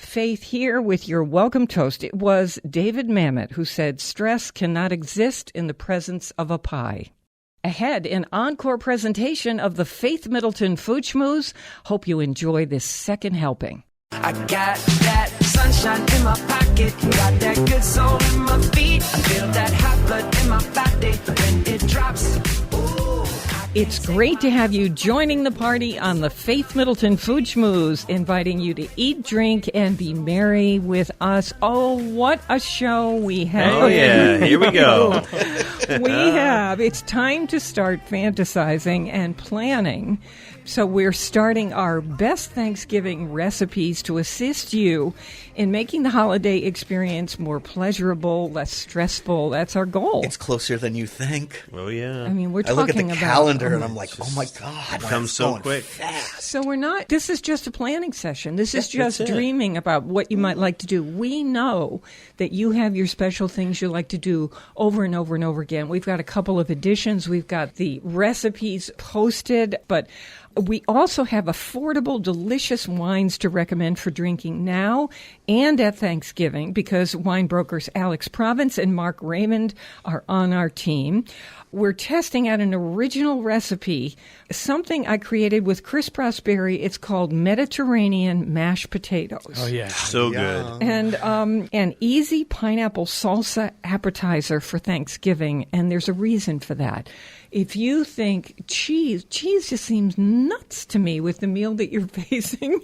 Faith here with your welcome toast. It was David Mamet who said, stress cannot exist in the presence of a pie. Ahead, an encore presentation of the Faith Middleton Food Schmooze. Hope you enjoy this second helping. I got that sunshine in my pocket, got that good soul in my feet. I feel that hot blood in my body when it drops. Ooh, it's great to have you joining the party on the Faith Middleton Food Schmooze, inviting you to eat, drink, and be merry with us. Oh, what a show we have. Oh, yeah. Here we go. We have. It's time to start fantasizing and planning. So we're starting our best Thanksgiving recipes to assist you in making the holiday experience more pleasurable, less stressful. That's our goal. It's closer than you think. Oh, yeah. I mean, we're I talking look at the about calendar and I'm like, oh my God. It comes so quick. Fast. So we're not, this is just a planning session. This is just dreaming about what you might like to do. We know that you have your special things you like to do over and over and over again. We've got a couple of editions. We've got the recipes posted, but we also have affordable, delicious wines to recommend for drinking now and at Thanksgiving because wine brokers Alex Province and Mark Raymond are on our team. We're testing out an original recipe, something I created with Chris Prosperi. It's called Mediterranean mashed potatoes. Oh, yeah. So good. And an easy pineapple salsa appetizer for Thanksgiving, and there's a reason for that. If you think cheese just seems nuts to me with the meal that you're facing.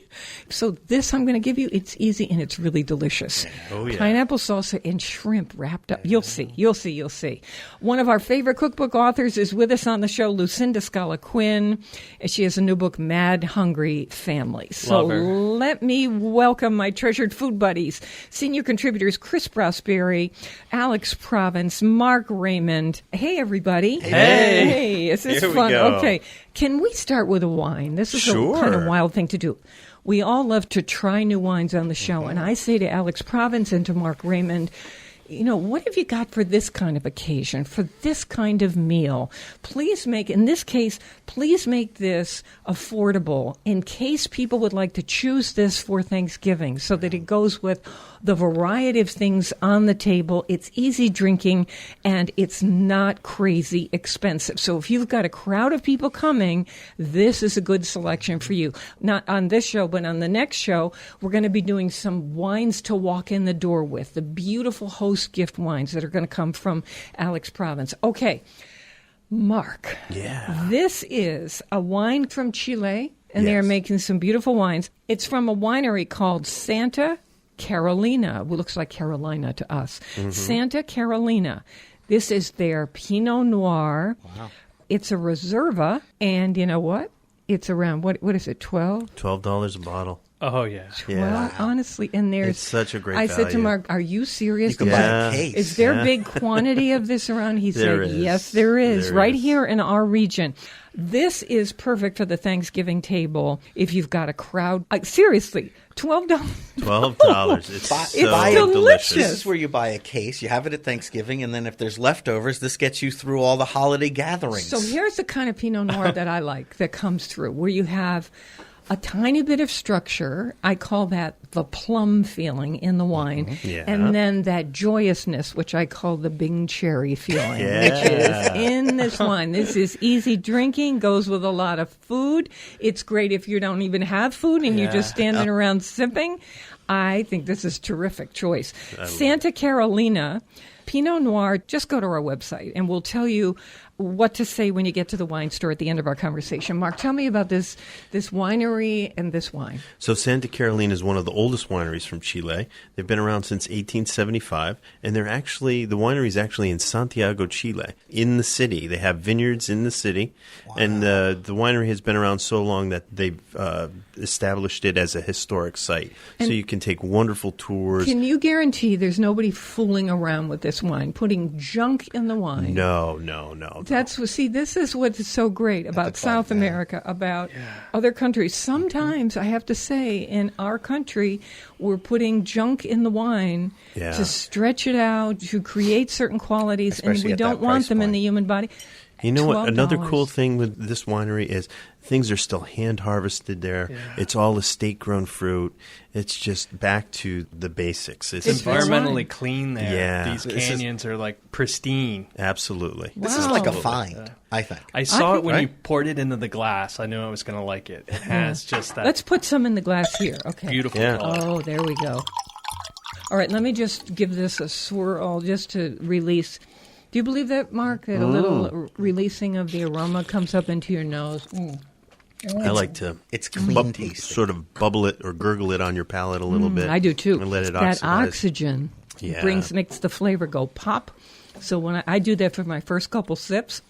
So this I'm going to give you, it's easy and it's really delicious. Oh, yeah. Pineapple salsa and shrimp wrapped up. You'll see. One of our favorite cookbook authors is with us on the show, Lucinda Scala Quinn. She has a new book, Mad Hungry Family. So let me welcome my treasured food buddies, senior contributors Chris Prosperi, Alex Province, Mark Raymond. Hey, everybody. Hey, this is Here fun. we go. Okay, can we start with a wine? This is a kind of wild thing to do. We all love to try new wines on the show, and I say to Alex Province and to Mark Raymond, you know, what have you got for this kind of occasion, for this kind of meal? Please make, in this case, please make this affordable in case people would like to choose this for Thanksgiving so that it goes with the variety of things on the table. It's easy drinking and it's not crazy expensive. So if you've got a crowd of people coming, this is a good selection for you. Not on this show, but on the next show, we're going to be doing some wines to walk in the door with, the beautiful host gift wines that are going to come from Alex Province. Okay, Mark. Yeah. This is a wine from Chile, and they're Yes. making some beautiful wines. It's from a winery called Santa Carolina. Well, looks like Carolina to us. Santa Carolina. This is their Pinot Noir. Wow. It's a Reserva, and you know what? It's around, what is it, 12? $12 a bottle. Oh, yeah. Well, honestly, and there's... It's such a great I said to value. Mark, are you serious? You can buy a case. Is there big quantity of this around? He There said, is. yes, there is, There right is. here in our region. This is perfect for the Thanksgiving table if you've got a crowd. Seriously, $12. $12. It's Buy so it. delicious. This is where you buy a case, you have it at Thanksgiving, and then if there's leftovers, this gets you through all the holiday gatherings. So here's the kind of Pinot Noir that I like that comes through, where you have a tiny bit of structure. I call that the plum feeling in the wine. Yeah. And then that joyousness, which I call the Bing cherry feeling, Yeah. which is in this wine. This is easy drinking, goes with a lot of food. It's great if you don't even have food and you're just standing around sipping. I think this is a terrific choice. Santa Carolina Pinot Noir, just go to our website and we'll tell you what to say when you get to the wine store at the end of our conversation. Mark, tell me about this winery and this wine. So Santa Carolina is one of the oldest wineries from Chile. They've been around since 1875, and the winery is actually in Santiago, Chile, in the city. They have vineyards in the city, and the winery has been around so long that they've established it as a historic site. And so you can take wonderful tours. Can you guarantee there's nobody fooling around with this wine, putting junk in the wine? No. This is what's so great about South America, about other countries. Sometimes, I have to say, in our country, we're putting junk in the wine to stretch it out, to create certain qualities, Especially and we at don't that want price them in point. the human body. You know what? Another $12. cool thing with this winery is things are still hand harvested there. Yeah. It's all estate grown fruit. It's just back to the basics. It's environmentally clean there. Yeah. These canyons are like pristine. Absolutely. Wow. This is like a find, I think. I saw it when you poured it into the glass. I knew I was going to like it. It has just that. Let's put some in the glass here. Okay. Beautiful color. Oh, there we go. All right, let me just give this a swirl just to release. Do you believe that, Mark, that a little releasing of the aroma comes up into your nose? I like to It's clean tasting. sort of bubble it or gurgle it on your palate a little bit. I do, too. And let it that oxidize. oxygen Yeah. makes the flavor go pop. So when I do that for my first couple sips,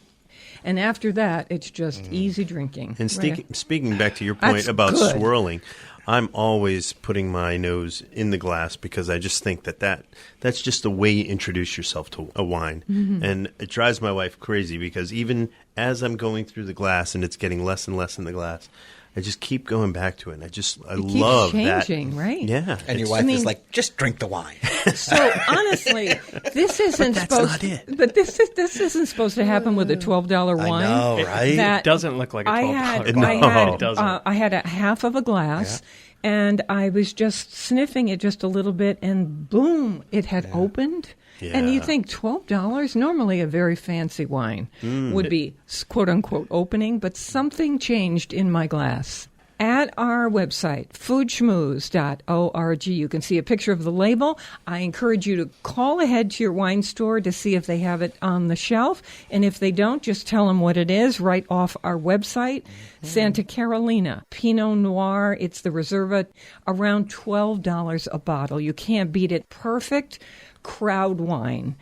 and after that, it's just easy drinking. And Right. speaking back to your point That's about good. swirling, I'm always putting my nose in the glass because I just think that's just a way you introduce yourself to a wine. Mm-hmm. And it drives my wife crazy because even as I'm going through the glass and it's getting less and less in the glass, I just keep going back to it. And I love that. Changing, right? Yeah. And your wife is like, just drink the wine. So honestly, this isn't that's supposed. not it. But this isn't supposed to happen with a $12 wine. I know, right? That It doesn't look like a $12 No. It doesn't. I had a half of a glass, and I was just sniffing it just a little bit, and boom, it had opened. And you Yeah. think $12? Normally a very fancy wine would be quote-unquote opening, but something changed in my glass. At our website, foodschmooze.org, you can see a picture of the label. I encourage you to call ahead to your wine store to see if they have it on the shelf. And if they don't, just tell them what it is right off our website. Santa Carolina Pinot Noir. It's the Reserva, around $12 a bottle. You can't beat it. Perfect crowd wine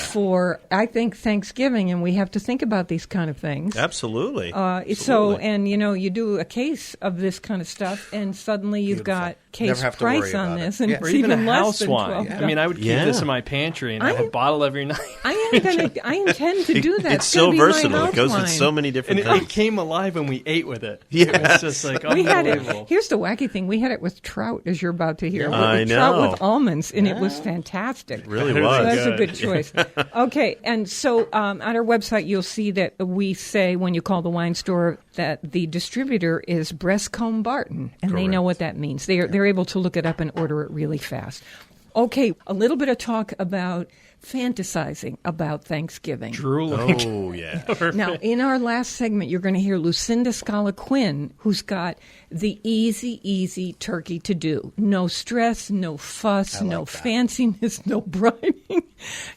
for, I think, Thanksgiving, and we have to think about these kind of things. Absolutely. So, and you do a case of this kind of stuff, and suddenly you've got case price on this, and or it's even a even less house than wine. $12. I mean, I would keep this in my pantry, and I would bottle every night. I intend to do that. It's so gonna be my versatile. It house goes wine. with so many different And things. it came alive when we ate with it. Yeah. It was just like We had unbelievable. it. Here's the wacky thing: we had it with trout, as you're about to hear. I With trout know. with almonds, and it was fantastic. It really It was. was So that's a good. good choice. Okay, and so on our website, you'll see that we say when you call the wine store that the distributor is Brescombe Barton, and they know what that means. They're able to look it up and order it really fast. Okay, a little bit of talk about fantasizing about Thanksgiving. Drooling. Oh, yeah. Now, in our last segment, you're going to hear Lucinda Scala Quinn, who's got the easy turkey to do. No stress, no fuss, no fanciness, no brining.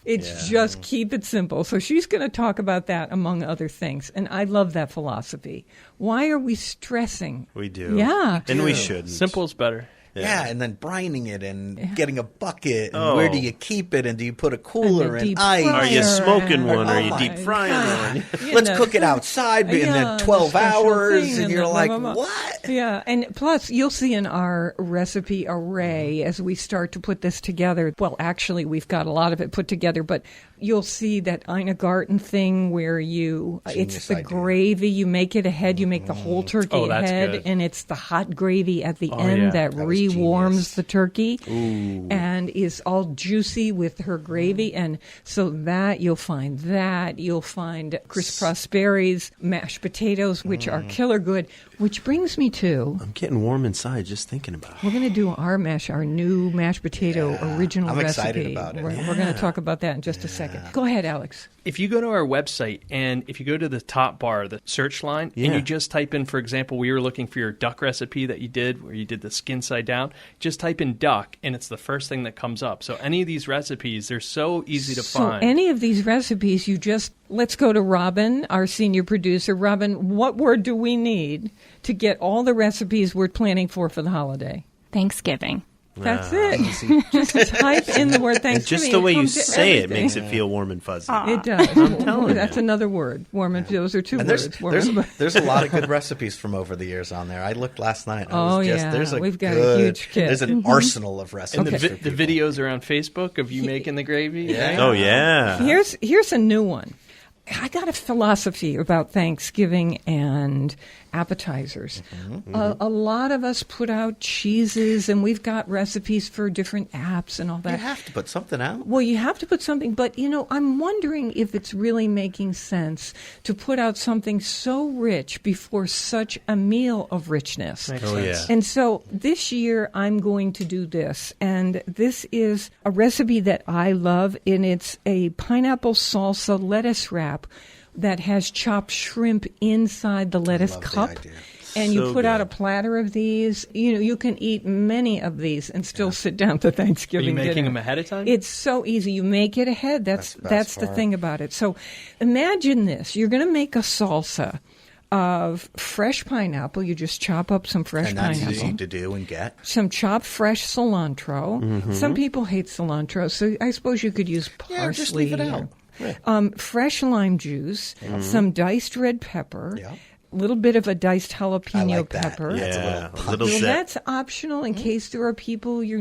It's just keep it simple. So she's going to talk about that, among other things. And I love that philosophy. Why are we stressing? We do. Yeah. And we shouldn't. Simple's better. Yeah, and then brining it and getting a bucket. And where do you keep it? And do you put a cooler And a and deep ice? Are you smoking one? Are you my deep frying one? Let's cook it outside in then 12 hours. And you're like, what? what? Yeah, and plus you'll see in our recipe array as we start to put this together. Well, actually, we've got a lot of it put together, but you'll see that Ina Garten thing where it's the idea. gravy. You make it ahead. You make the whole turkey that's ahead, good. and it's the hot gravy at the end that was re-warms genius. the turkey and is all juicy with her gravy. And so you'll find Chris Prosperi's mashed potatoes, which are killer good, which brings me to, I'm getting warm inside just thinking about it. we're going to do our new mashed potato original I'm recipe. excited about it. We're going to talk about that in just a second. Go ahead, Alex. If you go to our website and if you go to the top bar, the search line, and you just type in, for example, we were looking for your duck recipe that you did where you did the skin side down, just type in duck and it's the first thing that comes up. So any of these recipes, they're so easy to find. So any of these recipes, let's go to Robin, our senior producer. Robin, what word do we need to get all the recipes we're planning for the holiday? Thanksgiving. That's it. Just type in the word And Thanksgiving. just the way you comes to say it everything. makes it feel warm and fuzzy. It does. telling That's you. another word. Warm and those are two And words. Warm and- there's a lot of good recipes from over the years on there. I looked last night. We've got a huge kit. There's an arsenal of recipes. And for the people. videos are on Facebook of you making the gravy. Right? Oh, yeah. Here's a new one. I got a philosophy about Thanksgiving and appetizers. A lot of us put out cheeses, and we've got recipes for different apps and all that. You have to put something out. Well, you have to put something, but, I'm wondering if it's really making sense to put out something so rich before such a meal of richness. Makes sense. Yeah. And so this year I'm going to do this, and this is a recipe that I love, and it's a pineapple salsa lettuce wrap that has chopped shrimp inside the lettuce love the cup. idea. And you So put out a good. platter of these. You can eat many of these and still sit down to Are Thanksgiving you making dinner. them ahead of time? It's so easy. You make it ahead. That's the best That's the part. thing about it. So imagine this. You're going to make a salsa of fresh pineapple. You just chop up some fresh And that's pineapple. easy to do and get. Some chopped fresh cilantro. Some people hate cilantro, so I suppose you could use parsley. Yeah, or just leave it out. Fresh lime juice, some diced red pepper, Yeah. a little bit of a diced I jalapeno like that. pepper. That's a Yeah, little a little Well, zip. that's optional in case there are people you're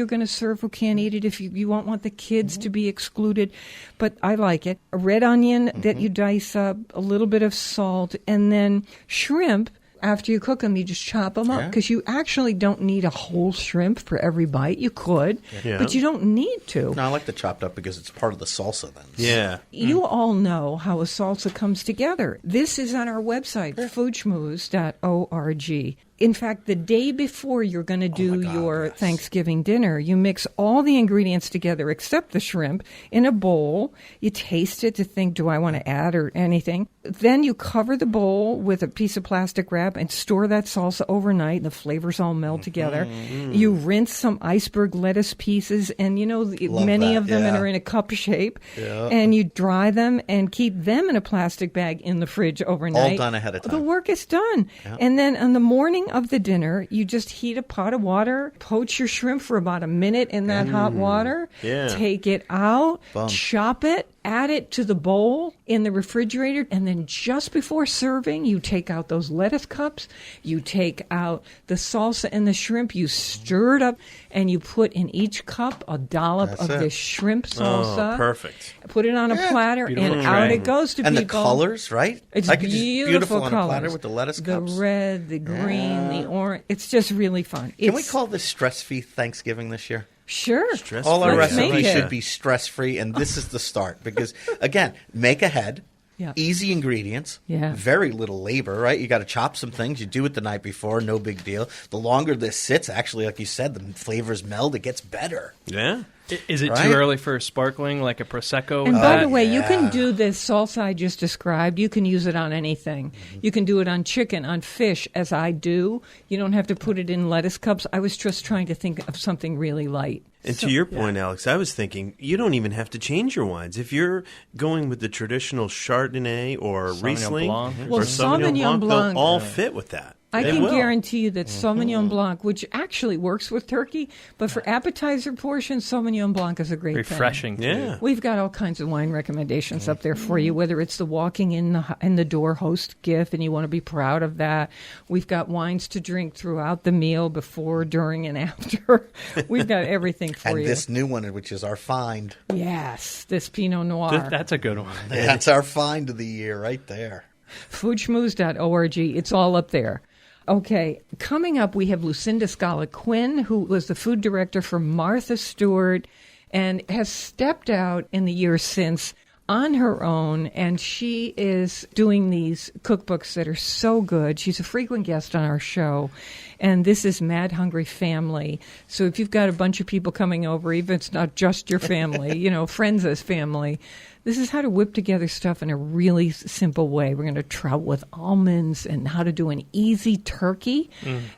going to serve who can't eat it. If you won't want the kids to be excluded, but I like it. A red onion that you dice up, a little bit of salt, and then shrimp. After you cook them, you just chop them up Yeah. because you actually don't need a whole shrimp for every bite. You could, Yeah. but you don't need to. No, I like the chopped up because it's part of the salsa then. Yeah. You all know how a salsa comes together. This is on our website, foodschmooze.org. In fact, the day before you're going to do my God, your yes. Thanksgiving dinner, you mix all the ingredients together except the shrimp in a bowl. You taste it to think, do I want to add or anything? Then you cover the bowl with a piece of plastic wrap and store that salsa overnight. The flavors all meld together. You rinse some iceberg lettuce pieces, and Love many that, of them yeah. are in a cup shape. And you dry them and keep them in a plastic bag in the fridge overnight. All done ahead of time. The work is done. And then on the morning of the dinner, you just heat a pot of water, poach your shrimp for about a minute in that hot water, Yeah. take it out, Boom. chop it, add it to the bowl in the refrigerator, and then just before serving, you take out those lettuce cups, you take out the salsa and the shrimp, you stir it up, and you put in each cup a dollop That's of it. this shrimp salsa. Oh, perfect. Put it on a platter, Beautiful and tray. out it goes to And the people. colors, right? It's like it's just beautiful on colors. a platter with the lettuce cups. The red, the green, the orange. It's just really fun. Can we call this stress-free Thanksgiving this year? Sure. Stress-free. All our Let's make recipes it. should be stress-free, and this is the start. Because, again, make ahead, Yeah. easy ingredients, Yeah. very little labor, right? You got to chop some things. You do it the night before, no big deal. The longer this sits, actually, like you said, the flavors meld. It gets better. Yeah. Is it Right? too early for sparkling, like a Prosecco? And by the way, you yeah. can do this salsa I just described. You can use it on anything. You can do it on chicken, on fish, as I do. You don't have to put it in lettuce cups. I was just trying to think of something really light. And to your point, Alex, I was thinking you don't even have to change your wines. If you're going with the traditional Chardonnay or Sauvignon Riesling Blanc. Well, or Sauvignon Sauvignon Blanc, Blanc- they'll all fit with that. I They can will. guarantee you that Sauvignon Blanc, which actually works with turkey, but for appetizer portions, Sauvignon Blanc is a great thing. Refreshing, too. Yeah. We've got all kinds of wine recommendations up there for you, whether it's the walking in the door host gift and you want to be proud of that. We've got wines to drink throughout the meal, before, during, and after. We've got everything for And you. this new one, which is our find. Yes, this Pinot Noir. That's a good one. That's our find of the year right there. Foodschmooze.org. It's all up there. Okay, coming up, we have Lucinda Scala-Quinn, who was the food director for Martha Stewart and has stepped out in the years since on her own, and she is doing these cookbooks that are so good. She's a frequent guest on our show, and this is Mad Hungry Family. So if you've got a bunch of people coming over, even if it's not just your family, friends as family, this is how to whip together stuff in a really simple way. We're going to travel with almonds and how to do an easy turkey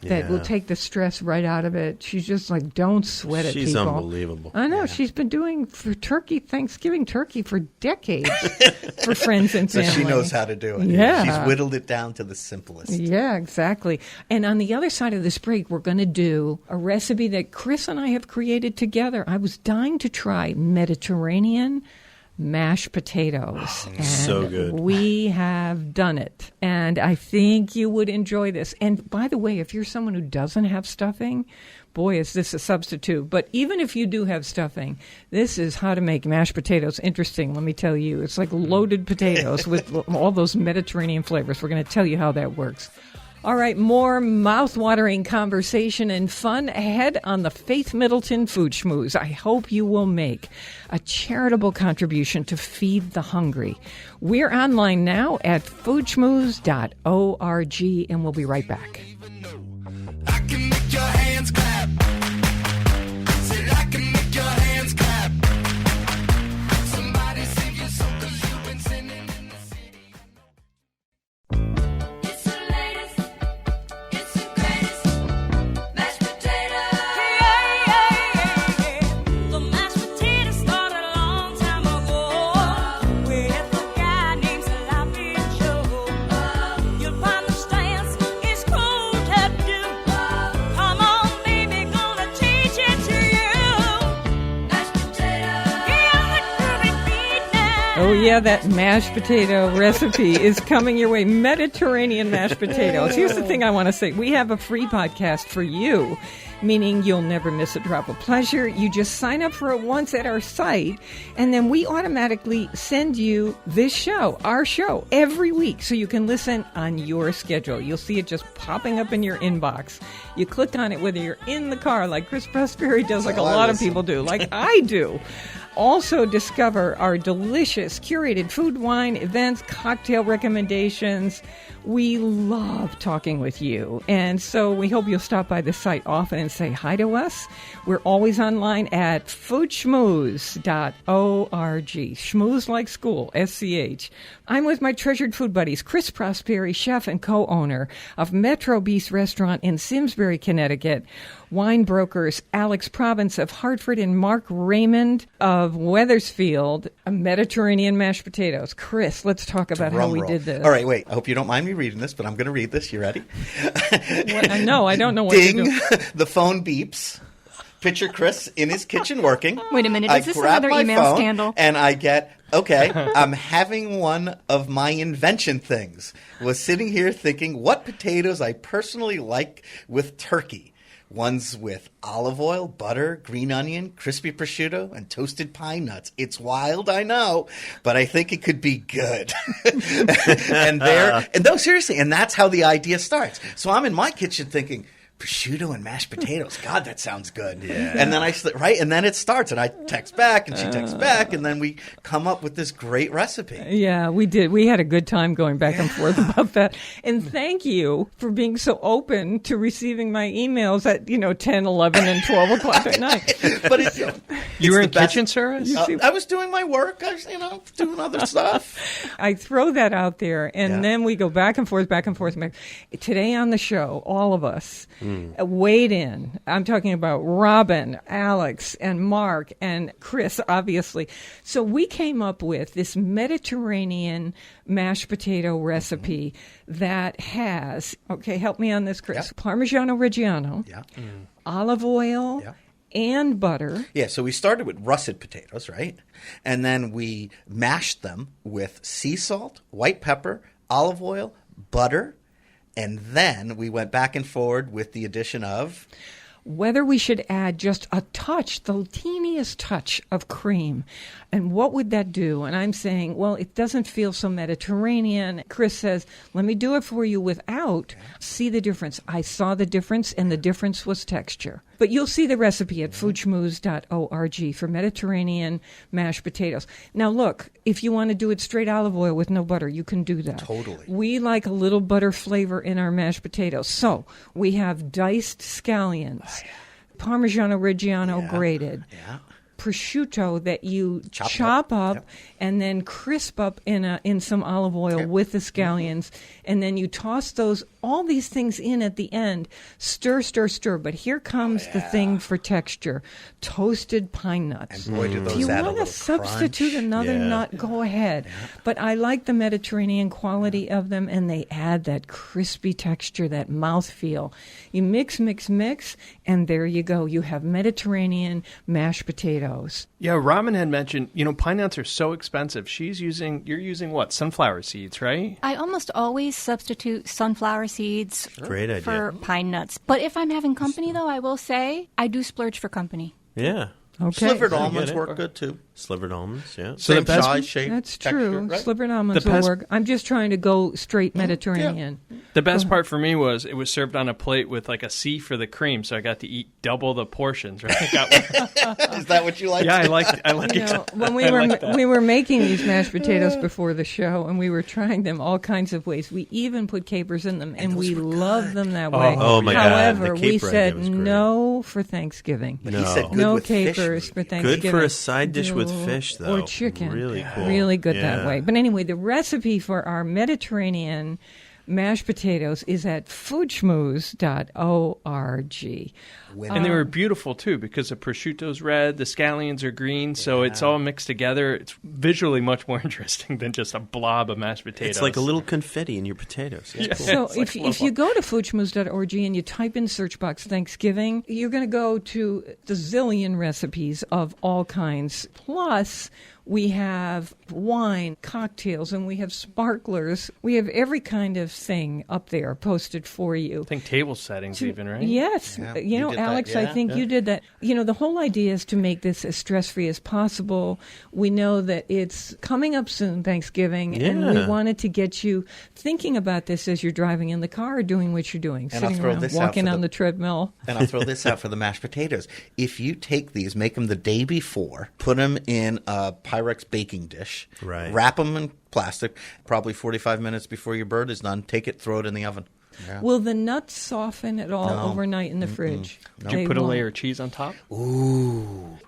that will take the stress right out of it. She's just like, don't sweat it, She's people. unbelievable. I know. She's been doing Thanksgiving turkey for decades for friends and So family. she knows how to do it. Yeah. She's whittled it down to the simplest. Yeah, exactly. And on the other side of this break, we're going to do a recipe that Chris and I have created together. I was dying to try Mediterranean mashed potatoes. And so good. We have done it. And I think you would enjoy this. And by the way, if you're someone who doesn't have stuffing, boy, is this a substitute. But even if you do have stuffing, this is how to make mashed potatoes interesting, let me tell you. It's like loaded potatoes with all those Mediterranean flavors. We're going to tell you how that works. All right, more mouth-watering conversation and fun ahead on the Faith Middleton Food Schmooze. I hope you will make a charitable contribution to feed the hungry. We're online now at foodschmooze.org, and we'll be right back. I can make your hands clap. Said I can make your hands clap. Somebody save your soul 'cause you've been sinning in the city. It's the latest, it's the greatest. Mashed potatoes. The mashed potatoes started a long time ago with a guy named Sloppy Joe. You'll find the stance is cool to do. Come on, baby, gonna teach it to you. Mashed potatoes. Here's the groovy beat now. Oh, yeah, that mashed potato recipe is coming your way. Mediterranean mashed potatoes. Here's the thing I want to say. We have a free podcast for you, meaning you'll never miss a drop of pleasure. You just sign up for it once at our site, and then we automatically send you this show, our show, every week, so you can listen on your schedule. You'll see it just popping up in your inbox. You click on it whether you're in the car, like Chris Prosperi does, like a lot of people do, like I do. Also discover our delicious curated food, wine, events, cocktail recommendations. We love talking with you. And so we hope you'll stop by the site often and say hi to us. We're always online at foodschmooze.org. Schmooze like school, SCH. I'm with my treasured food buddies, Chris Prosperi, chef and co-owner of Metro Bis restaurant in Simsbury, Connecticut. Wine brokers Alex Province of Hartford and Mark Raymond of Wethersfield, Mediterranean mashed potatoes. Chris, let's talk about how we did this. All right, wait. I hope you don't mind me reading this, but I'm going to read this. You ready? I know. I don't know what Ding, to do. the phone beeps. Picture Chris in his kitchen working. Wait a minute. Is this grab another my email phone, scandal? And I get, okay, I'm having one of my invention things. Was sitting here thinking what potatoes I personally like with turkey. Ones with olive oil, butter, green onion, crispy prosciutto, and toasted pine nuts. It's wild, I know, but I think it could be good. and no, seriously, and that's how the idea starts. So I'm in my kitchen thinking, prosciutto and mashed potatoes. God, that sounds good. Yeah. And then and then it starts, and I text back, and she texts back, and then we come up with this great recipe. Yeah, we did. We had a good time going back and forth about that. And thank you for being so open to receiving my emails at 10, 11, and 12 o'clock at night. But you were in kitchen service? I was doing my work. I was, doing other stuff. I throw that out there, and then we go back and forth. Today on the show, all of us weighed in. I'm talking about Robin, Alex, and Mark, and Chris, obviously. So we came up with this Mediterranean mashed potato recipe that has, okay, help me on this, Chris, Parmigiano Reggiano, olive oil, and butter. Yeah, so we started with russet potatoes, right? And then we mashed them with sea salt, white pepper, olive oil, butter, and then we went back and forward with the addition of whether we should add just a touch, the teeniest touch of cream. And what would that do? And I'm saying, well, it doesn't feel so Mediterranean. Chris says, let me do it for you without. See the difference. I saw the difference, and the difference was texture. But you'll see the recipe at foodschmooze.org for Mediterranean mashed potatoes. Now, look, if you want to do it straight olive oil with no butter, you can do that. Totally. We like a little butter flavor in our mashed potatoes. So we have diced scallions, Parmigiano Reggiano grated, prosciutto that you chop up and then crisp up in some olive oil with the scallions, and then you toss all these things in at the end. Stir. But here comes the thing for texture: toasted pine nuts. And boy, do those if you add want a to substitute crunch. another nut, go ahead. But I like the Mediterranean quality of them, and they add that crispy texture, that mouthfeel. You mix, and there you go. You have Mediterranean mashed potatoes. potatoes. Yeah, Robin had mentioned, pine nuts are so expensive. You're using what? Sunflower seeds, right? I almost always substitute sunflower seeds Great idea. for pine nuts. But if I'm having company, though, I will say I do splurge for company. Yeah. Okay. Slivered I get almonds it. work good too. Slivered almonds, yeah. So Same the best- size, shape, That's texture, true. right? Slivered almonds The will best- work. I'm just trying to go straight Mediterranean. The best part for me was it was served on a plate with like a C for the cream, so I got to eat double the portions. Right? Is that what you like? Yeah, I like You it. know, when that. we were making these mashed potatoes before the show, and we were trying them all kinds of ways. We even put capers in them, and we love them that way. Oh, my God. However, The we caper said idea was great. no for Thanksgiving. But he said good No with fish. capers for Thanksgiving. Good for a side dish with fish, though. Or chicken. Really cool. Really good Yeah. that way. But anyway, the recipe for our Mediterranean mashed potatoes is at foodschmooze.org. And they were beautiful, too, because the prosciutto's red, the scallions are green, so it's all mixed together. It's visually much more interesting than just a blob of mashed potatoes. It's like a little confetti in your potatoes. It's cool. So It's like if you go to foodschmooze.org and you type in search box Thanksgiving, you're going to go to the zillion recipes of all kinds. Plus, we have wine, cocktails, and we have sparklers. We have every kind of thing up there posted for you. I think table settings even, right? Yes. Yeah, You you know, did that, Alex, I yeah. think you did that. The whole idea is to make this as stress-free as possible. We know that it's coming up soon, Thanksgiving, and we Yeah. wanted to get you thinking about this as you're driving in the car or doing what you're doing, And I'll sitting throw around, this out walking for on the- the treadmill. And I'll throw this out for the mashed potatoes. If you take these, make them the day before, put them in a Pyrex baking dish, Right. wrap them in plastic, probably 45 minutes before your bird is done, take it, throw it in the oven. Yeah. Will the nuts soften at all No. overnight in the fridge? Did you put a layer of cheese on top?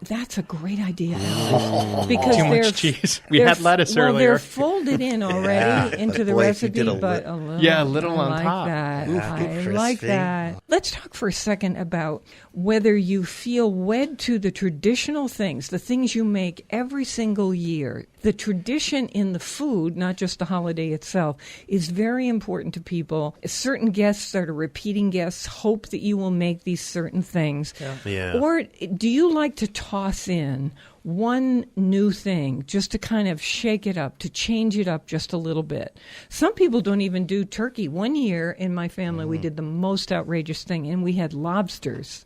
That's a great idea, Alex. Because Too they're much cheese. We they're- had lettuce well, earlier. they're folded in already into but the boy, if you recipe, did a but li- a little. Yeah, a little I on like top. That. Ooh, I get like crispy. that. Let's talk for a second about whether you feel wed to the traditional things, the things you make every single year. The tradition in the food, not just the holiday itself, is very important to people. Certain guests that are repeating guests hope that you will make these certain things. Yeah. Or do you like to toss in one new thing just to kind of shake it up, to change it up just a little bit? Some people don't even do turkey. One year in my family, we did the most outrageous thing, and we had lobsters.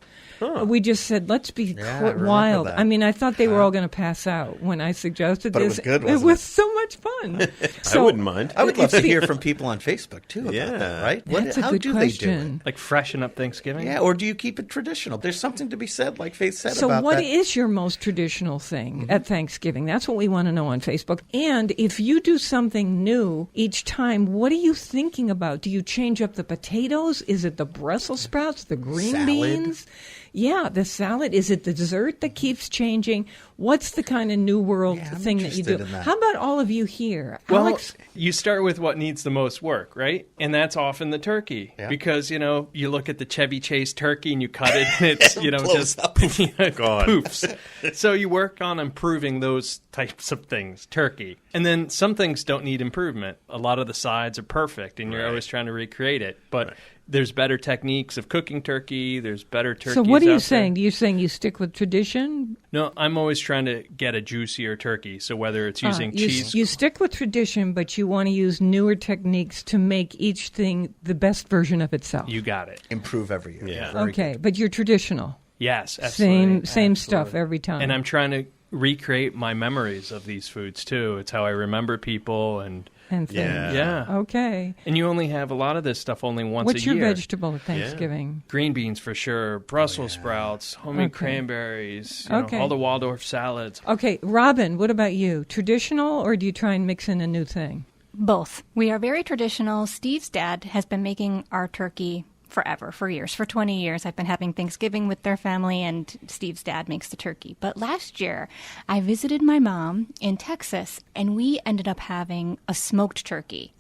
We just said, let's be Yeah, I remember wild. that. I mean, I thought they were all going to pass out when I suggested But it this. was good, It wasn't was it? so much fun. I wouldn't mind. I would love to hear from people on Facebook, too, about Yeah. that, right? That's a how good do they question. Like freshen up Thanksgiving? do it? Yeah, or do you keep it traditional? There's something to be said, like Faith said, So about what that. is your most traditional thing at Thanksgiving? That's what we want to know on Facebook. And if you do something new each time, what are you thinking about? Do you change up the potatoes? Is it the Brussels sprouts, the green Salad? beans? Yeah, the salad. Is it the dessert that keeps changing? What's the kind of new world Yeah, I'm thing that you do? interested in that. How about all of you here? Well, Alex? you start with what needs the most work, right? And that's often the turkey. Yeah. Because, you look at the Chevy Chase turkey and you cut it and it's, Blows just up. poofs. So you work on improving those types of things, turkey. And then some things don't need improvement. A lot of the sides are perfect and you're always trying to recreate it. But there's better techniques of cooking turkey. There's better turkeys So what are you out saying? there. Are you saying you stick with tradition? No, I'm always trying to get a juicier turkey. So whether it's using cheese. You stick with tradition, but you want to use newer techniques to make each thing the best version of itself. You got it. Improve every year. Yeah. Very Okay, good. but you're traditional. Yes, absolutely. Same stuff Absolutely. every time. And I'm trying to recreate my memories of these foods too. It's how I remember people and and things. yeah. Okay. And you only have a lot of this stuff only once What's a your year. vegetable at Thanksgiving? Green beans for sure, Brussels sprouts, homemade Okay. cranberries, Okay. all the Waldorf salads. Okay, Robin, what about you? Traditional, or do you try and mix in a new thing? Both. We are very traditional. Steve's dad has been making our turkey forever, for years. For 20 years, I've been having Thanksgiving with their family, and Steve's dad makes the turkey. But last year, I visited my mom in Texas, and we ended up having a smoked turkey,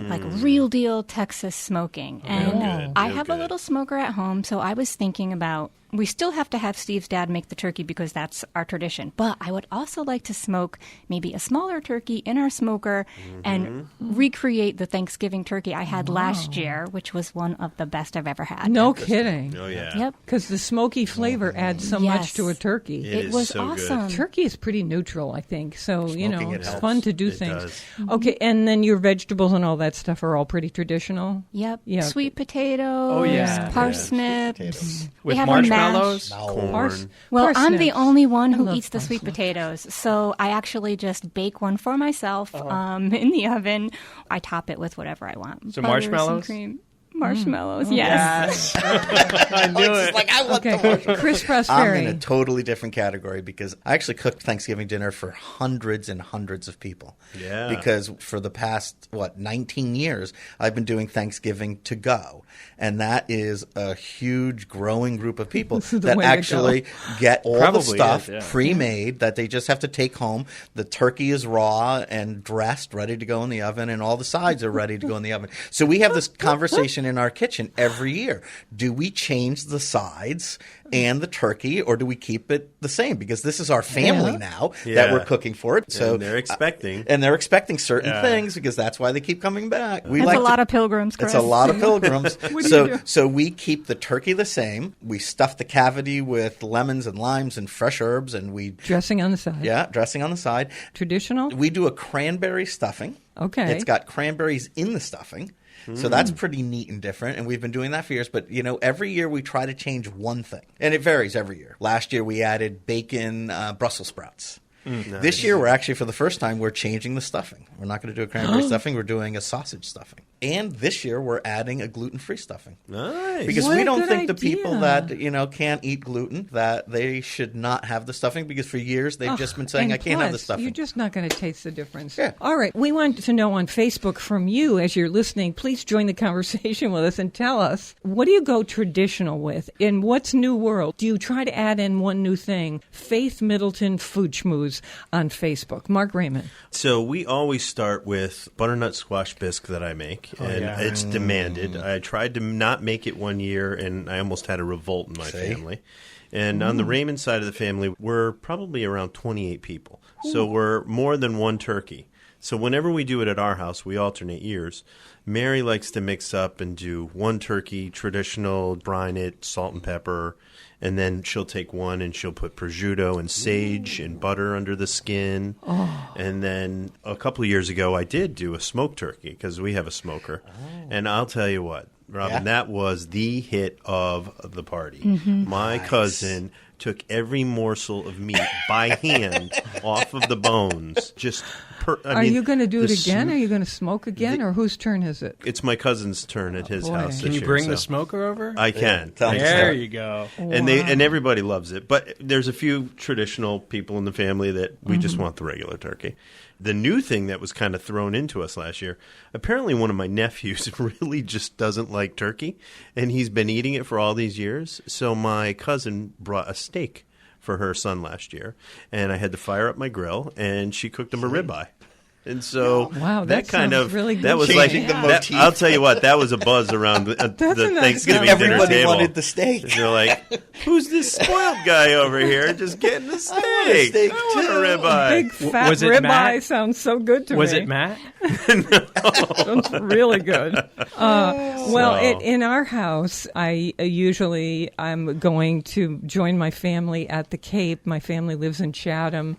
like real deal Texas smoking. And good, I real have a good. little smoker at home, so I was thinking about we still have to have Steve's dad make the turkey because that's our tradition. But I would also like to smoke maybe a smaller turkey in our smoker and recreate the Thanksgiving turkey I had last year, which was one of the best I've ever had. No kidding. Oh, yeah. Yep. Because the smoky flavor adds so much Yes. to a turkey. It is was so good. awesome. Turkey is pretty neutral, I think. So, Smoking it it's helps. fun to do It things. does. Okay, and then your vegetables and all that stuff are all pretty traditional? Yep. Yeah. Sweet potatoes, Oh, yeah. parsnips. Potatoes. With We have a mash. marshmallows. No. Corn. Well, I'm the Parsnips. only one I who love eats the sweet parsnips. potatoes, so I actually just bake one for myself in the oven. I top it with whatever I want. So Butter, some marshmallows? cream. Marshmallows, yes. I knew It's it. like, I want the Okay, marshmallow. Chris I'm Prosperi. in a totally different category because I actually cooked Thanksgiving dinner for hundreds and hundreds of people. Yeah. Because for the past, 19 years, I've been doing Thanksgiving to go. And that is a huge growing group of people This is the that way to actually get all Probably the stuff is, yeah. pre-made that they just have to take home. The turkey is raw and dressed, ready to go in the oven, and all the sides are ready to go in the oven. So we have this conversation in our kitchen every year. Do we change the sides and the turkey, or do we keep it the same? Because this is our family now that Yeah. we're cooking for it. So And they're expecting. and they're expecting certain Yeah. things because that's why they keep coming back. We That's like a to- lot of pilgrims, Chris. It's a lot of pilgrims. do you so do? so we keep the turkey the same. We stuff the cavity with lemons and limes and fresh herbs, and we Dressing on the side. dressing on the side. Traditional? We do a cranberry stuffing. Okay. It's got cranberries in the stuffing. So that's pretty neat and different, and we've been doing that for years. But, every year we try to change one thing, and it varies every year. Last year we added bacon Brussels sprouts. This year, we're actually, for the first time, we're changing the stuffing. We're not going to do a cranberry stuffing. We're doing a sausage stuffing. And this year, we're adding a gluten-free stuffing. Nice. Because What we a don't good think the people idea. that, can't eat gluten, that they should not have the stuffing. Because for years, they've just been saying, And I can't have the plus, stuffing. You're just not going to taste the difference. Yeah. All right. We want to know on Facebook from you as you're listening. Please join the conversation with us and tell us, what do you go traditional with? And what's New World? Do you try to add in one new thing? Faith Middleton Food Schmooze on Facebook. Mark Raymond. So we always start with butternut squash bisque that I make, and yeah. it's demanded. I tried to not make it one year, and I almost had a revolt in my family. And on the Raymond side of the family, we're probably around 28 people. So we're more than one turkey. So whenever we do it at our house, we alternate years. Mary likes to mix up and do one turkey, traditional, brine it, salt and pepper, and then she'll take one and she'll put prosciutto and sage and butter under the skin. And then a couple of years ago, I did do a smoked turkey because we have a smoker. And I'll tell you what, Robin, that was the hit of the party. My cousin took every morsel of meat by hand off of the bones. Are you going to do it the again? Are you going to smoke again? Or whose turn is it? It's my cousin's turn at his boy. house. Can this you year, bring so. the smoker over? I can. tell me. There you go. And everybody loves it. But there's a few traditional people in the family that we just want the regular turkey. The new thing that was kind of thrown into us last year, apparently one of my nephews really just doesn't like turkey, and he's been eating it for all these years. So my cousin brought a steak for her son last year, and I had to fire up my grill, and she cooked him a ribeye. And so Wow, that kind sounds of really good. that was Changing like the that, motif. I'll tell you what, that was a buzz around the a nice Thanksgiving guy. dinner Everybody table. wanted the steak. And they're like, "Who's this spoiled guy over here just getting a steak? want a steak, I want a too." ribeye." Big fat was it ribeye Matt? sounds so good to Was me. it Matt? Sounds really good. Well, So- in our house, I'm going to join my family at the Cape. My family lives in Chatham,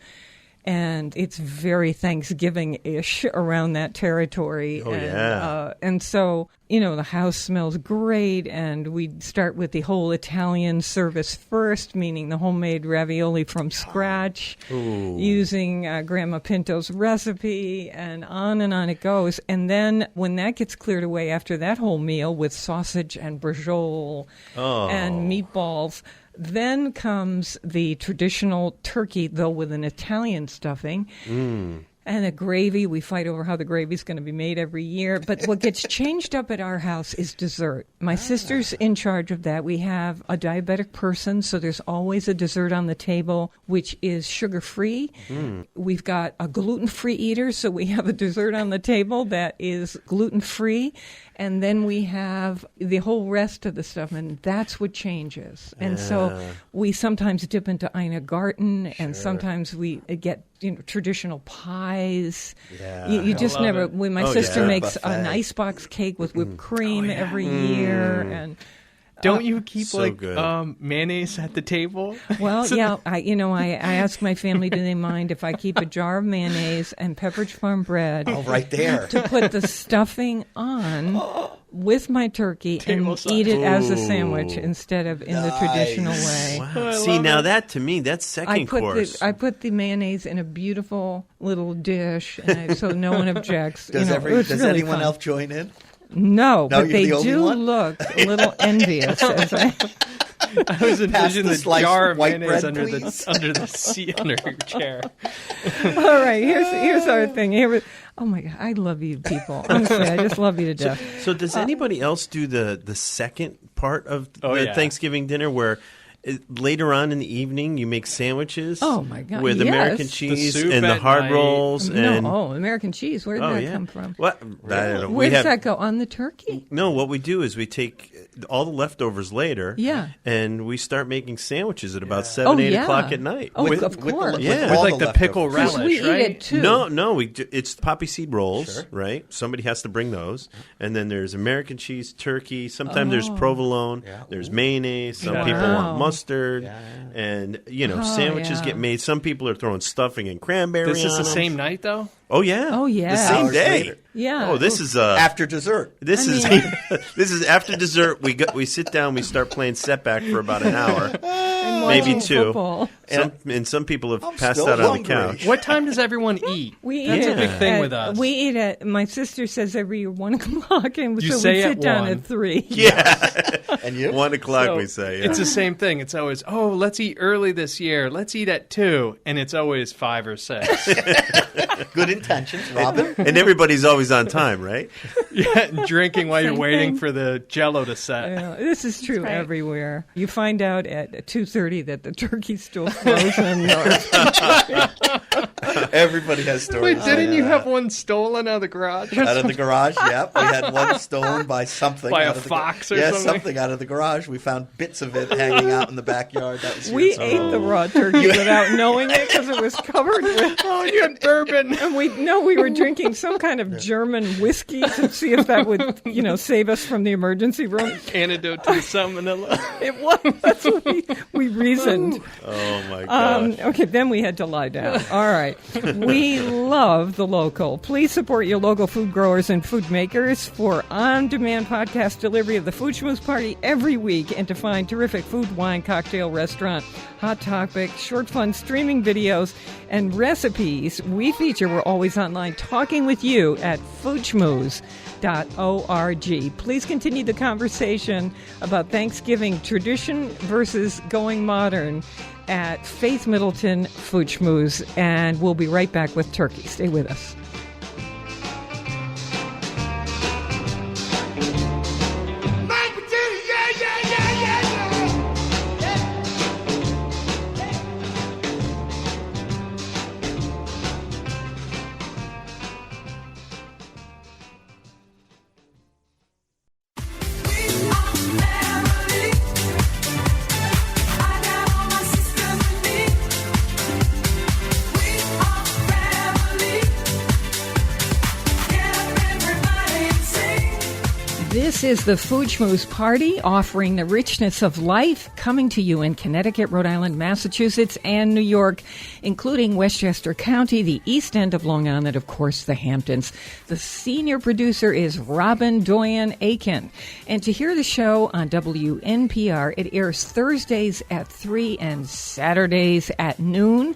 and it's very Thanksgiving-ish around that territory. Oh, and, yeah. and so, the house smells great, and we start with the whole Italian service first, meaning the homemade ravioli from scratch, using Grandma Pinto's recipe, and on it goes. And then when that gets cleared away after that whole meal with sausage and brajol and meatballs, then comes the traditional turkey, though with an Italian stuffing. And the gravy, we fight over how the gravy's going to be made every year. But what gets changed up at our house is dessert. My sister's in charge of that. We have a diabetic person, so there's always a dessert on the table, which is sugar-free. We've got a gluten-free eater, so we have a dessert on the table that is gluten-free. And then we have the whole rest of the stuff, and that's what changes. And so we sometimes dip into Ina Garten, and sometimes we get traditional pies. Yeah. You just never. it. When my sister makes an icebox cake with whipped cream every year, and Don't you keep so good. mayonnaise at the table? well, yeah, I ask my family, do they mind if I keep a jar of mayonnaise and Pepperidge Farm bread Oh, right there. to put the stuffing on with my turkey and Tableside. eat it as a sandwich instead of in the traditional Nice. way. Wow. I See, love now it. that to me, that's second course. I put the mayonnaise in a beautiful little dish, so no one objects. Does, it's does really anyone fun. else join in? No, No, but you're they the only do one? look a little envious. As I, I was envisioning the the sliced jar of white mayonnaise bread, under please. the seat under your chair. all right, here's our thing. Oh my God, I love you people. Honestly, I just love you to death. So does anybody else do the second part of the yeah. Thanksgiving dinner where later on in the evening you make sandwiches? Oh, my God, with yes. American The cheese soup and the at hard night. rolls and American cheese. Where did that come from? What? I don't know. Where does that go? On the turkey? No, what we do is we take all the leftovers later, Yeah. and we start making sandwiches at about 7, 8 o'clock at night. Oh, With- of course. Yeah. With all like the pickle leftovers. relish, we right? eat it too. No, it's poppy seed rolls, Sure. right? Somebody has to bring those, and then there's American cheese, turkey. Sometimes there's provolone. Yeah. There's mayonnaise. Some Yeah. people Wow. want mustard, and sandwiches yeah. get made. Some people are throwing stuffing and cranberry. This is on the them. same night, though? Oh yeah. Oh, yeah. The same Hours day. later. Yeah. Oh, this is After dessert. This I is mean- this is after dessert. We sit down. We start playing setback for about an hour, And maybe watching 2. football. And some people have I'm passed still out on the hungry. couch. What time does everyone eat? We That's eat a big at- thing with us. We eat at, my sister says every year 1 o'clock, and You so say we at sit down 1. at 3. Yeah, And you? 1 o'clock So we say. Yeah. It's the same thing. It's always, let's eat early this year. Let's eat at 2. And it's always 5 or 6. Good intentions, Robin. and everybody's always on time, right? Yeah, drinking while you're Same waiting thing. for the Jello to set. Yeah, this is true right. everywhere. You find out at 2:30 that the turkey's still frozen. Everybody has stories. Wait, didn't like you that. have one stolen out of the garage? Out of the garage, yep. We had one stolen by something. By out a of the fox or yeah, something? something out of the garage. We found bits of it hanging out in the backyard. That was We here, ate the raw turkey without knowing it because it was covered with. Oh, you had bourbon. And we were drinking some kind of German whiskey to see if that would, save us from the emergency room. Antidote to the salmonella. It was. That's what we reasoned. Oh my gosh. Okay, then we had to lie down. All right. We love the local. Please support your local food growers and food makers for on-demand podcast delivery of the Food Schmooze Party every week, and to find terrific food, wine, cocktail, restaurant, hot topic, short fun streaming videos, and recipes we feature. We're always online talking with you at foodschmooze.org. Please continue the conversation about Thanksgiving tradition versus going modern at Faith Middleton Food Schmooze, and we'll be right back with turkey. Stay with us. This is the Food Schmooze Party, offering the richness of life, coming to you in Connecticut, Rhode Island, Massachusetts, and New York, including Westchester County, the East End of Long Island, of course, the Hamptons. The senior producer is Robin Doyen Aiken. And to hear the show on WNPR, it airs Thursdays at 3 and Saturdays at noon.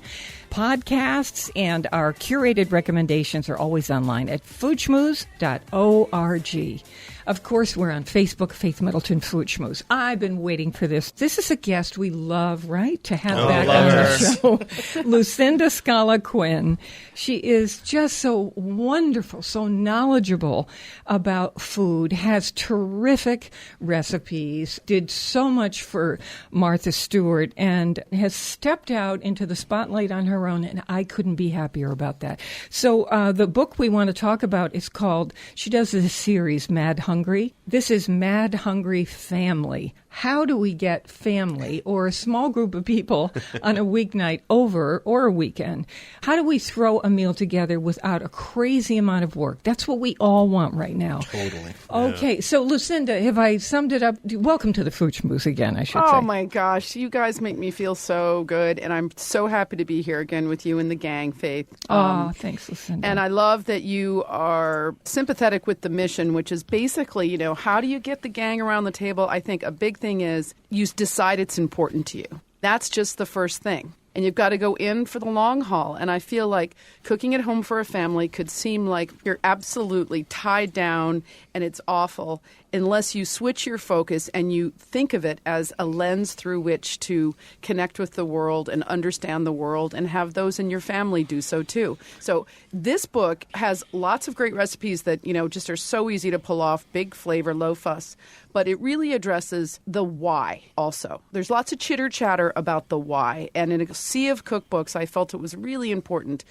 Podcasts and our curated recommendations are always online at foodschmooze.org. Of course, we're on Facebook, Faith Middleton Food Schmooze. I've been waiting for this. This is a guest we love, right, to have back on the show. Lucinda Scala Quinn. She is just so wonderful, so knowledgeable about food, has terrific recipes, did so much for Martha Stewart, and has stepped out into the spotlight on her own, and I couldn't be happier about that. So the book we want to talk about is called, she does this series, Mad Hungry. This is Mad Hungry Family. How do we get family or a small group of people on a weeknight over or a weekend? How do we throw a meal together without a crazy amount of work? That's what we all want right now. Totally. Okay, so Lucinda, have I summed it up? Welcome to the Food Schmooze again, I should say. Oh my gosh, you guys make me feel so good, and I'm so happy to be here again with you and the gang, Faith. Thanks, Lucinda. And I love that you are sympathetic with the mission, which is basically, how do you get the gang around the table? I think a big thing is you decide it's important to you. That's just the first thing. And you've got to go in for the long haul. And I feel like cooking at home for a family could seem like you're absolutely tied down and it's awful unless you switch your focus and you think of it as a lens through which to connect with the world and understand the world and have those in your family do so too. So this book has lots of great recipes that, just are so easy to pull off, big flavor, low fuss. But it really addresses the why also. There's lots of chitter-chatter about the why. And in a sea of cookbooks, I felt it was really important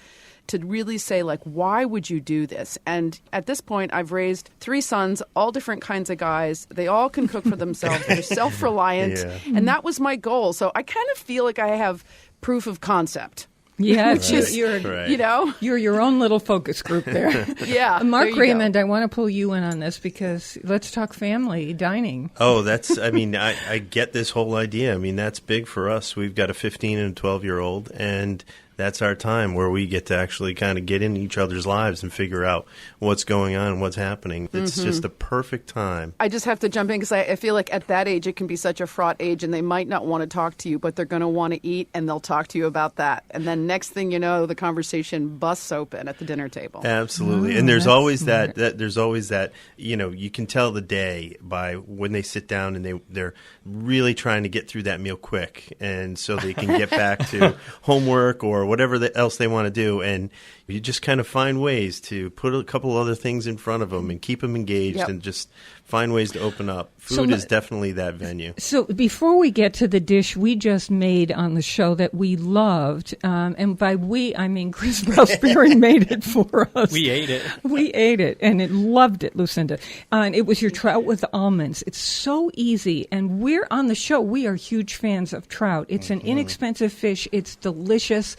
to really say, why would you do this? And at this point, I've raised 3 sons, all different kinds of guys. They all can cook for themselves. They're self-reliant. Yeah. And that was my goal. So I kind of feel like I have proof of concept. Yeah, Right. you're your own little focus group there. Yeah. Mark there you Raymond, go. I want to pull you in on this because let's talk family dining. Oh, I get this whole idea. That's big for us. We've got a 15 and a 12-year-old, and that's our time where we get to actually kind of get in each other's lives and figure out what's going on and what's happening. It's just a perfect time. I just have to jump in because I feel like at that age it can be such a fraught age and they might not want to talk to you, but they're going to want to eat and they'll talk to you about that. And then next thing you know, the conversation busts open at the dinner table. Absolutely. And there's always that, you can tell the day by when they sit down and they're really trying to get through that meal quick. And so they can get back to homework or whatever else they want to do, and you just kind of find ways to put a couple other things in front of them and keep them engaged and just find ways to open up. Food is definitely that venue. So before we get to the dish we just made on the show that we loved, and by we, I mean Chris Prosperi made it for us. We ate it. We ate it, and loved it, Lucinda. And it was your trout with almonds. It's so easy, and we're on the show. We are huge fans of trout. It's an inexpensive fish. It's delicious.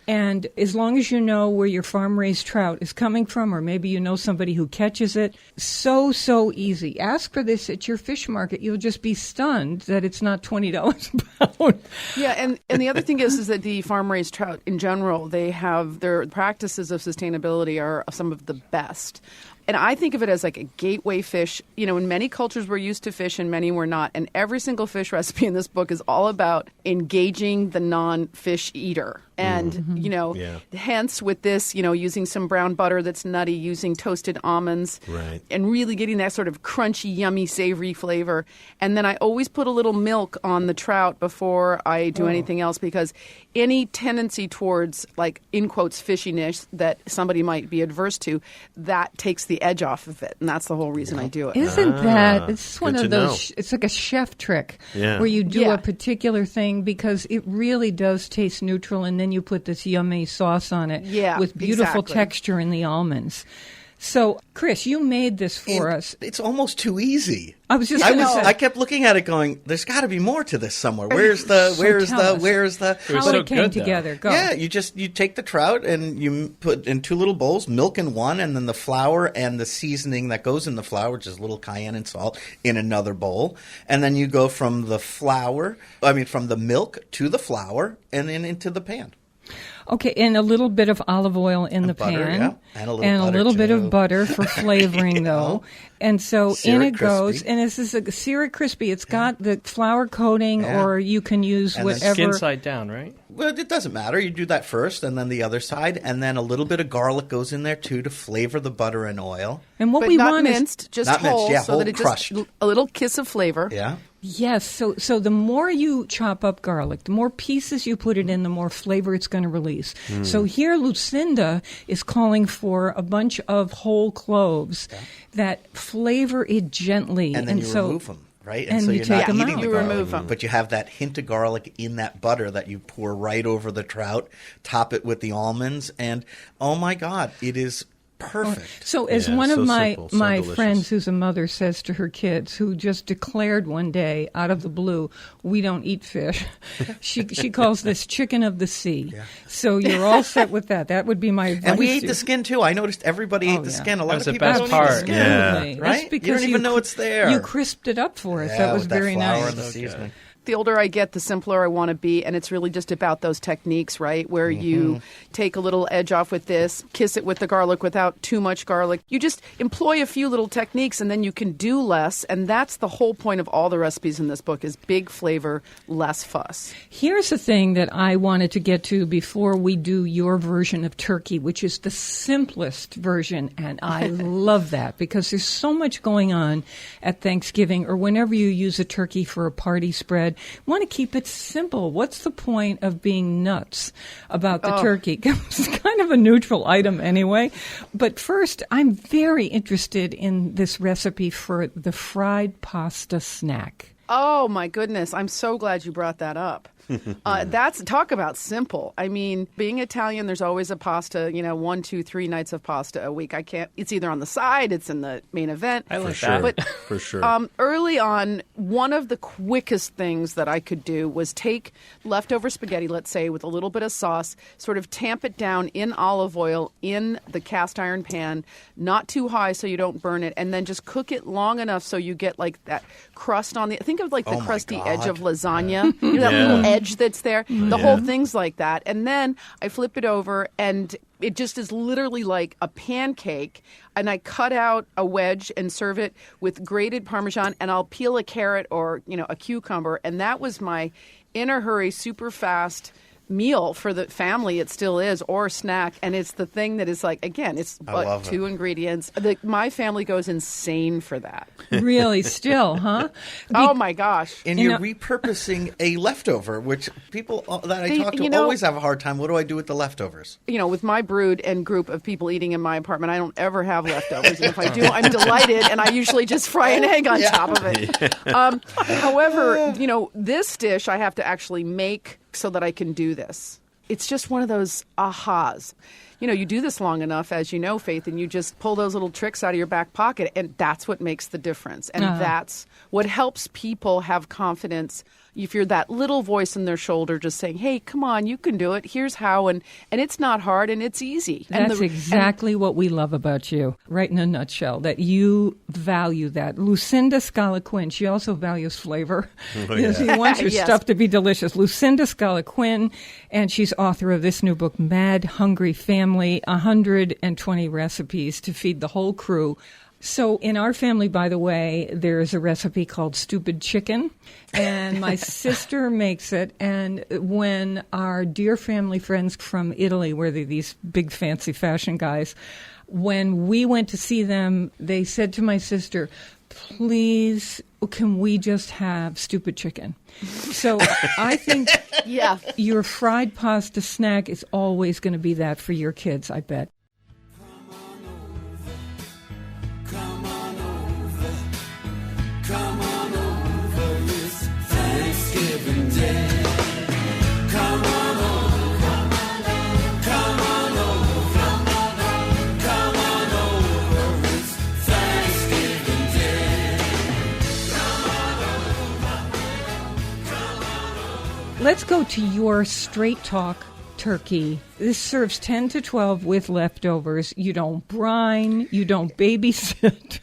And as long as you know where your farm-raised trout is coming from, or maybe you know somebody who catches it, so easy. Ask for this at your fish market. You'll just be stunned that it's not $20 a pound. Yeah, and the other thing is that the farm-raised trout in general, they have their practices of sustainability are some of the best. And I think of it as like a gateway fish. In many cultures we're used to fish and many we're not. And every single fish recipe in this book is all about engaging the non-fish eater. And, hence with this, using some brown butter that's nutty, using toasted almonds, right, and really getting that sort of crunchy, yummy, savory flavor. And then I always put a little milk on the trout before I do anything else, because any tendency towards, in quotes, fishiness that somebody might be adverse to, that takes the edge off of it. And that's the whole reason I do it. Isn't that, it's one of those, it's like a chef trick where you do a particular thing because it really does taste neutral, and then you put this yummy sauce on it with beautiful texture in the almonds. So, Chris, you made this for us. It's almost too easy. I was just going to say. I kept looking at it going, there's got to be more to this somewhere. Where's the How it came together. Go. Yeah, you take the trout and you put in 2 little bowls, milk in one, and then the flour and the seasoning that goes in the flour, which is a little cayenne and salt, in another bowl. And then you go from the milk to the flour and then into the pan. Okay, and a little bit of olive oil in the butter, pan. yeah. And a little butter, bit too. of butter for flavoring, though. And so Sear in it it goes. crispy. And this is a sear it crispy. It's got the flour coating, Yeah. or you can use And then whatever. Skin side down, right? Well, it doesn't matter. You do that first, and then the other side, and then a little bit of garlic goes in there too to flavor the butter and oil. And what But we not want is minced, just Not minced, whole, yeah, so whole that it crushed. just a little kiss of flavor. Yeah. Yes, so the more you chop up garlic, the more pieces you put it in, the more flavor it's going to release. So here Lucinda is calling for a bunch of whole cloves that flavor it gently. And then you so, remove them, right? and so you you're take not them eating out. the You garlic, remove them. but you have that hint of garlic in that butter that you pour right over the trout, top it with the almonds, and oh my God, it is perfect. So as Yeah, one of so my simple, so my delicious. friends who's a mother says to her kids, who just declared one day out of the blue, we don't eat fish. She calls this chicken of the sea. So you're all set with that. That would be my advice. And we ate to the skin too. I noticed everybody ate the yeah. skin. A lot That was of the people best don't part. eat the skin. Yeah. Absolutely. Right? That's You because don't even know it's there. You crisped it up for us. Yeah, that was with that very flour nice. and the seasoning. The older I get, the simpler I want to be, and it's really just about those techniques, right? Where you take a little edge off with this, kiss it with the garlic without too much garlic. You just employ a few little techniques, and then you can do less, and that's the whole point of all the recipes in this book is big flavor, less fuss. Here's the thing that I wanted to get to before we do your version of turkey, which is the simplest version, and I love that because there's so much going on at Thanksgiving or whenever you use a turkey for a party spread. You want to keep it simple. What's the point of being nuts about the turkey? It's kind of a neutral item anyway. But first, I'm very interested in this recipe for the fried pasta snack. Oh, my goodness. I'm so glad you brought that up. That's talk about simple. I mean, being Italian, there's always a pasta, 1, 2, 3 nights of pasta a week. It's either on the side, it's in the main event. I like For that. sure. But For sure. early on, one of the quickest things that I could do was take leftover spaghetti, let's say, with a little bit of sauce, sort of tamp it down in olive oil in the cast iron pan, not too high so you don't burn it, and then just cook it long enough so you get like that crust on the. Think of like the Oh, my crusty God. edge of lasagna. You know, that Yeah. little edge that's there. The Yeah. whole thing's like that. And then I flip it over and it just is literally like a pancake. And I cut out a wedge and serve it with grated Parmesan, and I'll peel a carrot or, a cucumber. And that was my in a hurry, super fast meal for the family. It still is, or snack. And it's the thing that is like, again, it's love it. 2 ingredients. My family goes insane for that. Really, still, huh? Oh my gosh. And You you're know- repurposing a leftover, which people that I They- talk to you know- always have a hard time. What do I do with the leftovers? With my brood and group of people eating in my apartment, I don't ever have leftovers. And if I do, I'm delighted, and I usually just fry an egg on top of it. However, this dish I have to actually make so that I can do this. It's just one of those ahas. You do this long enough, as you know, Faith, and you just pull those little tricks out of your back pocket, and that's what makes the difference. And that's what helps people have confidence. If you're that little voice in their shoulder just saying, hey, come on, you can do it. Here's how. And it's not hard, and it's easy. That's exactly what we love about you, right in a nutshell, that you value that. Lucinda Scala Quinn, she also values flavor. She wants your Yes. stuff to be delicious. Lucinda Scala Quinn, and she's author of this new book, Mad Hungry Family, 120 recipes to feed the whole crew. So in our family, by the way, there's a recipe called stupid chicken, and my sister makes it. And when our dear family friends from Italy, where they're these big fancy fashion guys, when we went to see them, they said to my sister, please, can we just have stupid chicken? So I think your fried pasta snack is always going to be that for your kids, I bet. Come on over, it's Thanksgiving Day. Come on over, come on over, come on over, it's Thanksgiving Day. Let's go to your straight talk turkey. This serves 10 to 12 with leftovers. You don't brine. You don't babysit.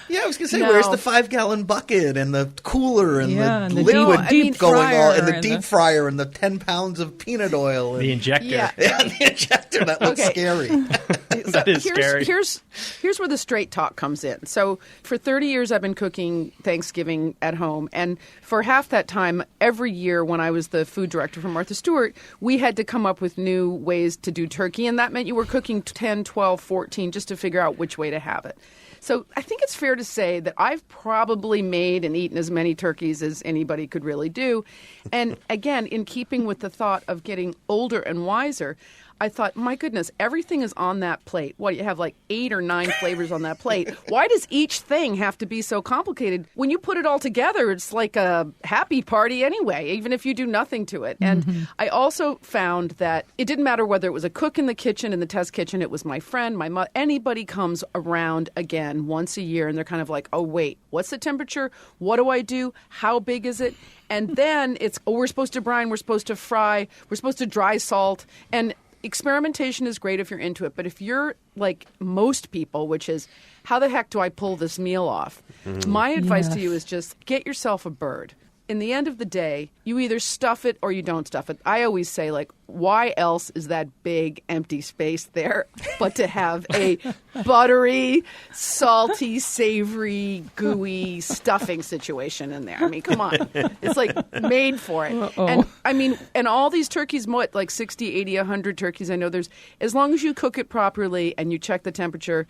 Yeah, I was going to say, No. where's the 5-gallon bucket and the cooler and Yeah, the and the liquid deep going fryer on, and the and deep the- fryer and the 10 pounds of peanut oil. And, The injector. Yeah. yeah, the injector. That looks Okay. scary. That is scary. Here's where the straight talk comes in. So for 30 years, I've been cooking Thanksgiving at home. And for half that time, every year when I was the food director for Martha Stewart, we had to come up with new ways to do turkey. And that meant you were cooking 10, 12, 14 just to figure out which way to have it. So I think it's fair to say that I've probably made and eaten as many turkeys as anybody could really do. And again, in keeping with the thought of getting older and wiser, I thought, my goodness, everything is on that plate. What, you have like 8 or 9 flavors on that plate. Why does each thing have to be so complicated? When you put it all together, it's like a happy party anyway, even if you do nothing to it. And I also found that it didn't matter whether it was a cook in the kitchen, in the test kitchen, it was my friend, my mother, anybody comes around again once a year and they're kind of like, oh, wait, what's the temperature? What do I do? How big is it? And then it's, oh, we're supposed to brine, we're supposed to fry, we're supposed to dry salt. And experimentation is great if you're into it, but if you're like most people, which is, how the heck do I pull this meal off? My advice to you is just get yourself a bird. In the end of the day, you either stuff it or you don't stuff it. I always say, like, why else is that big empty space there but to have a buttery, salty, savory, gooey stuffing situation in there? I mean, come on. It's like made for it. And I mean, and all these turkeys, what, like 60, 80, 100 turkeys, I know there's, as long as you cook it properly and you check the temperature,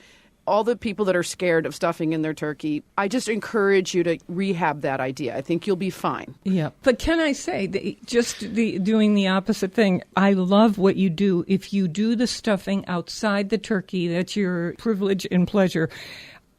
all the people that are scared of stuffing in their turkey, I just encourage you to rehab that idea. I think you'll be fine. Yeah. But can I say, doing the opposite thing, I love what you do. If you do the stuffing outside the turkey, that's your privilege and pleasure.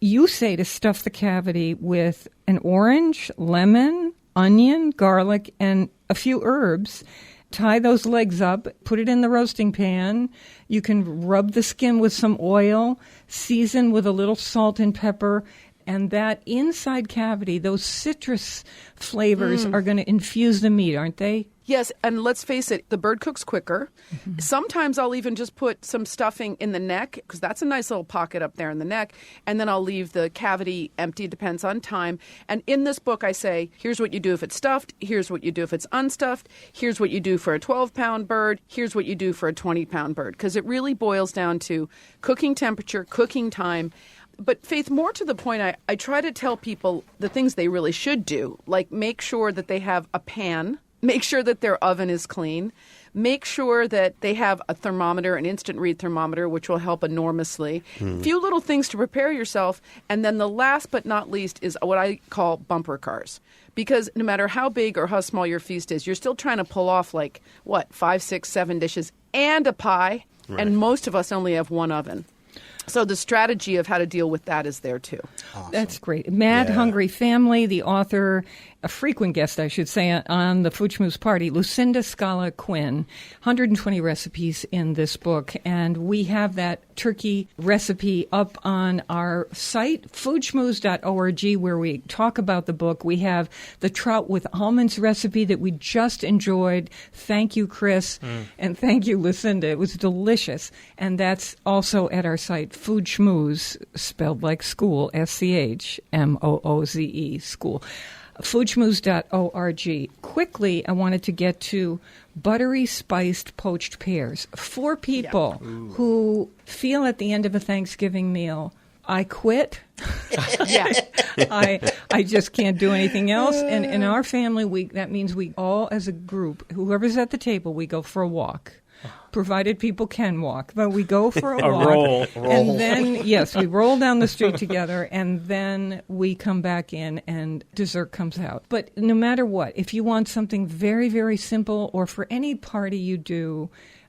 You say to stuff the cavity with an orange, lemon, onion, garlic, and a few herbs. Tie those legs up, put it in the roasting pan. You can rub the skin with some oil, season with a little salt and pepper, and that inside cavity, those citrus flavors are going to infuse the meat, aren't they? Yes, and let's face it, the bird cooks quicker. Sometimes I'll even just put some stuffing in the neck, because that's a nice little pocket up there in the neck, and then I'll leave the cavity empty. It depends on time. And in this book, I say, here's what you do if it's stuffed, here's what you do if it's unstuffed, here's what you do for a 12-pound bird, here's what you do for a 20-pound bird, because it really boils down to cooking temperature, cooking time. But Faith, more to the point, I try to tell people the things they really should do, like make sure that they have a pan, make sure that their oven is clean. Make sure that they have a thermometer, an instant read thermometer, which will help enormously. A few little things to prepare yourself. And then the last but not least is what I call bumper cars. Because no matter how big or how small your feast is, you're still trying to pull off 5, 6, 7 dishes and a pie. Right. And most of us only have one oven. So the strategy of how to deal with that is there, too. Awesome. That's great. Mad Hungry Family, the author, a frequent guest, I should say, on the Food Schmooze Party, Lucinda Scala Quinn. 120 recipes in this book. And we have that turkey recipe up on our site, foodschmooze.org, where we talk about the book. We have the trout with almonds recipe that we just enjoyed. Thank you, Chris. And thank you, Lucinda. It was delicious. And that's also at our site, Food Schmooze, spelled like school, SCHMOOZE, school. foodschmooze.org. Quickly, I wanted to get to buttery spiced poached pears. For people who feel at the end of a Thanksgiving meal, I quit. I just can't do anything else. And in our family, that means we all, as a group, whoever's at the table, we go for a walk. Provided people can walk, but we go for a walk. Roll. And then, yes, we roll down the street together, and then we come back in, and dessert comes out. But no matter what, if you want something very, very simple, or for any party you do,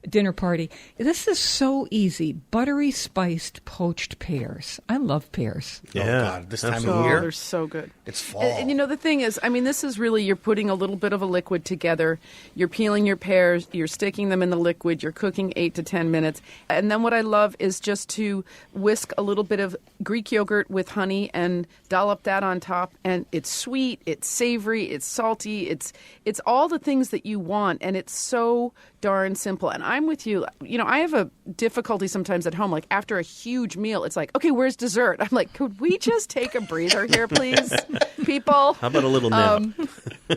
dinner party, this is so easy. Buttery spiced poached pears. I love pears. Yeah. Oh, God, this time of Oh, year. they're so good. It's fall. And the thing is, this is really, you're putting a little bit of a liquid together. You're peeling your pears. You're sticking them in the liquid. You're cooking 8 to 10 minutes. And then what I love is just to whisk a little bit of Greek yogurt with honey and dollop that on top. And it's sweet, it's savory, it's salty, it's all the things that you want. And it's so darn simple. And I'm with you. You know, I have a difficulty sometimes at home. Like after a huge meal, it's like, okay, where's dessert? I'm like, could we just take a breather here, please, people? How about a little nap?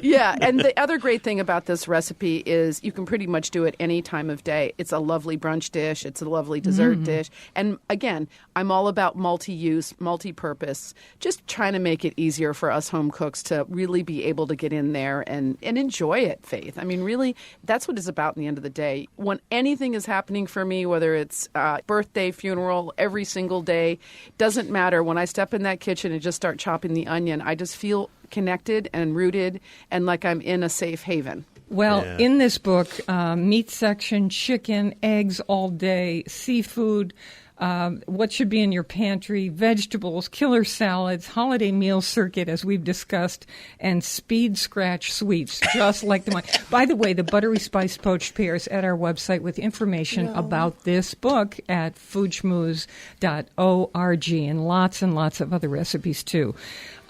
Yeah, and the other great thing about this recipe is you can pretty much do it any time of day. It's a lovely brunch dish. It's a lovely dessert dish. And again, I'm all about multi-use, multi-purpose, just trying to make it easier for us home cooks to really be able to get in there and enjoy it, Faith. I mean, really, that's what it's about in the end of the day. When anything is happening for me, whether it's birthday, funeral, every single day, doesn't matter. When I step in that kitchen and just start chopping the onion, I just feel connected and rooted and like I'm in a safe haven. Well, in this book, meat section, chicken, eggs all day, seafood, what should be in your pantry, vegetables, killer salads, holiday meal circuit, as we've discussed, and speed scratch sweets, just like the one. By the way, the buttery spice poached pears at our website with information about this book at foodschmooze.org and lots of other recipes, too.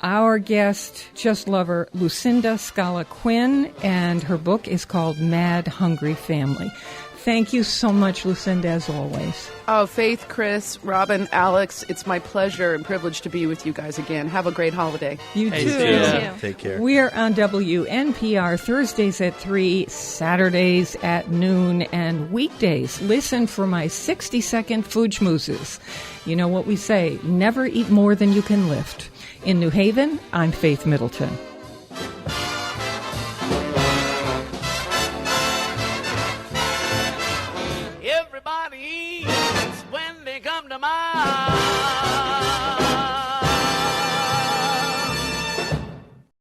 Our guest, just love her, Lucinda Scala Quinn, and her book is called Mad Hungry Family. Thank you so much, Lucinda, as always. Oh, Faith, Chris, Robin, Alex, it's my pleasure and privilege to be with you guys again. Have a great holiday. You too. Yeah. Take care. We're on WNPR Thursdays at 3, Saturdays at noon, and weekdays. Listen for my 60-second food schmoozes. You know what we say, never eat more than you can lift. In New Haven, I'm Faith Middleton. Everybody eats when they come to mind.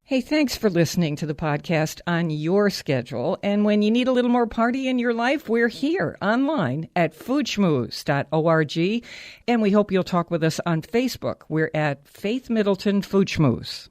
Hey, thanks for listening to the podcast on your schedule. And when you need a little more party in your life, we're here online at foodschmooze.org. And we hope you'll talk with us on Facebook. We're at Faith Middleton Food Schmooze.